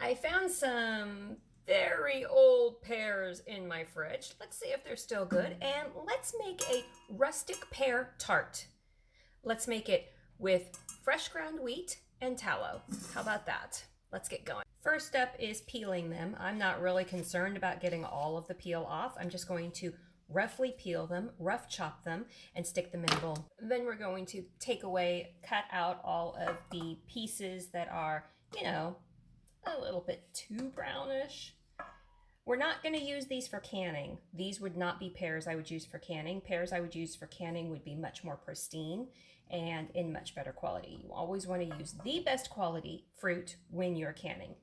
I found some very old pears in my fridge. Let's see if they're still good. And let's make a rustic pear tart. Let's make it with fresh ground wheat and tallow. How about that? Let's get going. First step is peeling them. I'm not really concerned about getting all of the peel off. I'm just going to roughly peel them, rough chop them, and stick them in a bowl. Then we're going to cut out all of the pieces that are, a little bit too brownish. We're not going to use these for canning. These would not be pears I would use for canning. Pears I would use for canning would be much more pristine and in much better quality. You always want to use the best quality fruit when you're canning.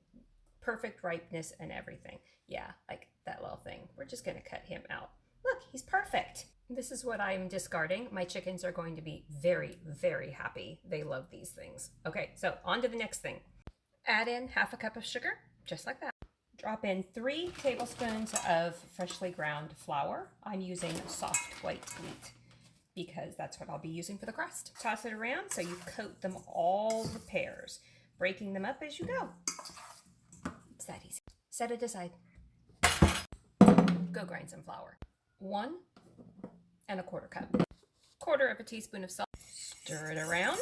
Perfect ripeness and everything. Yeah, like that little thing. We're just going to cut him out. Look, he's perfect. This is what I'm discarding. My chickens are going to be very, very happy. They love these things. Okay, so on to the next thing. Add in half a cup of sugar, just like that. Drop in 3 tablespoons of freshly ground flour. I'm using soft white wheat because that's what I'll be using for the crust. Toss it around so you coat them all the pears, breaking them up as you go. It's that easy. Set it aside. Go grind some flour. 1 1/4 cup. 1/4 teaspoon of salt. Stir it around.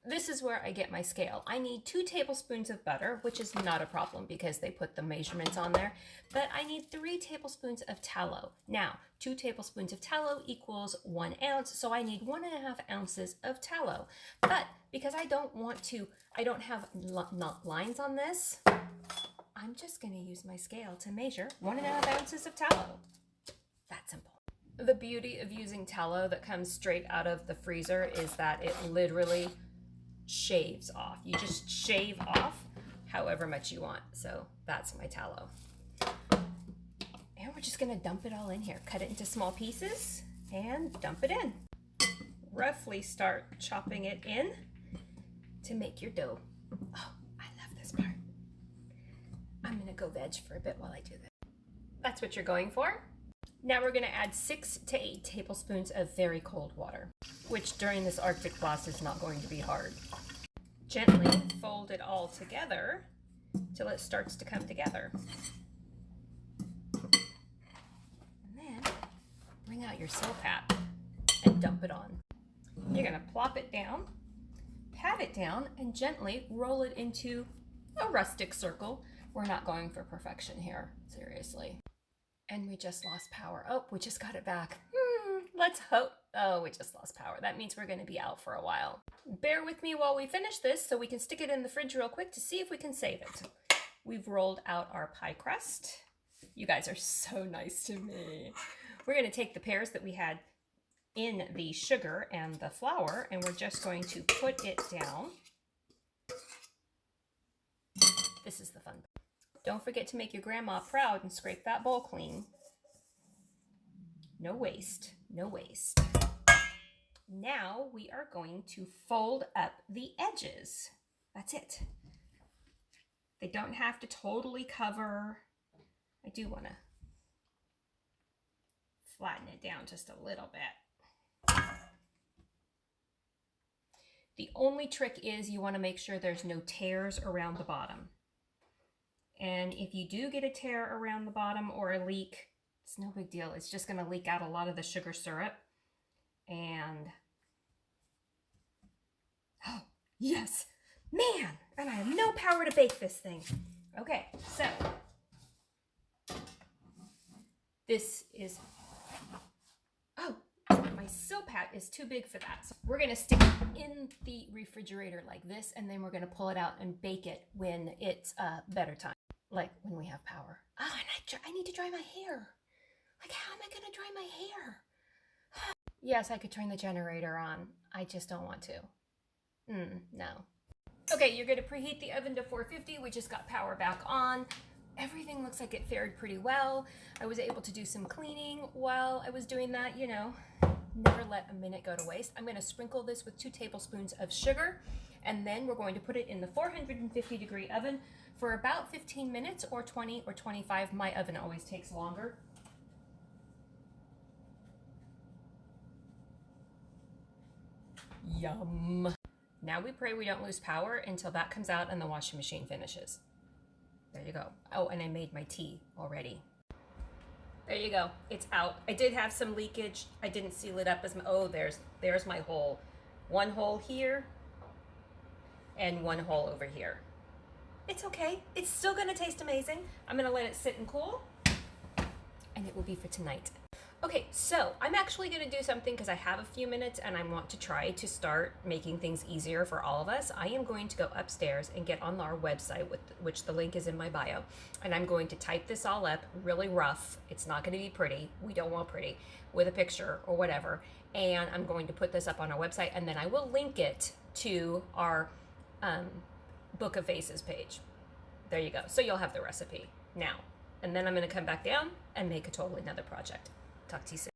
This is where I get my scale. I need 2 tablespoons of butter, which is not a problem because they put the measurements on there, but I need 3 tablespoons of tallow. Now, 2 tablespoons of tallow equals 1 ounce, so I need 1.5 ounces of tallow. But because I don't have lines on this, I'm just gonna use my scale to measure 1.5 ounces of tallow. That simple. The beauty of using tallow that comes straight out of the freezer is that it literally shaves off. You just shave off however much you want. So that's my tallow. And we're just gonna dump it all in here. Cut it into small pieces and dump it in. Roughly start chopping it in to make your dough. Oh, I love this part. I'm gonna go veg for a bit while I do this. That's what you're going for. Now we're gonna add 6 to 8 tablespoons of very cold water, which during this Arctic blast is not going to be hard. Gently fold it all together till it starts to come together. And then bring out your silpat and dump it on. You're gonna plop it down, pat it down, and gently roll it into a rustic circle. We're not going for perfection here, seriously. And we just lost power. Oh, we just got it back. Let's hope. Oh, we just lost power. That means we're going to be out for a while. Bear with me while we finish this so we can stick it in the fridge real quick to see if we can save it. We've rolled out our pie crust. You guys are so nice to me. We're going to take the pears that we had in the sugar and the flour, and we're just going to put it down. This is the fun part. Don't forget to make your grandma proud and scrape that bowl clean. No waste, no waste. Now we are going to fold up the edges. That's it. They don't have to totally cover. I do want to flatten it down just a little bit. The only trick is you want to make sure there's no tears around the bottom. And if you do get a tear around the bottom or a leak, it's no big deal. It's just going to leak out a lot of the sugar syrup. And, oh, yes, man, and I have no power to bake this thing. Okay, so this is, oh, my silpat is too big for that. So we're going to stick it in the refrigerator like this, and then we're going to pull it out and bake it when it's a better time. Like when we have power. Oh, and I need to dry my hair. Like, how am I going to dry my hair? Yes, I could turn the generator on. I just don't want to. No. Okay, you're going to preheat the oven to 450. We just got power back on. Everything looks like it fared pretty well. I was able to do some cleaning while I was doing that, Never let a minute go to waste. I'm going to sprinkle this with 2 tablespoons of sugar, and then we're going to put it in the 450-degree oven for about 15 minutes or 20 or 25. My oven always takes longer. Yum. Now we pray we don't lose power until that comes out and the washing machine finishes. There you go. Oh, and I made my tea already. There you go. It's out. I did have some leakage. I didn't seal it up as my, oh, there's my hole. One hole here and one hole over here. It's okay. It's still gonna taste amazing. I'm gonna let it sit and cool, and it will be for tonight. Okay, so I'm actually gonna do something because I have a few minutes and I want to try to start making things easier for all of us. I am going to go upstairs and get on our website, which the link is in my bio, and I'm going to type this all up really rough. It's not gonna be pretty. We don't want pretty, with a picture or whatever. And I'm going to put this up on our website, and then I will link it to our Book of Faces page. There you go. So you'll have the recipe now. And then I'm gonna come back down and make a totally another project. Talk to you soon.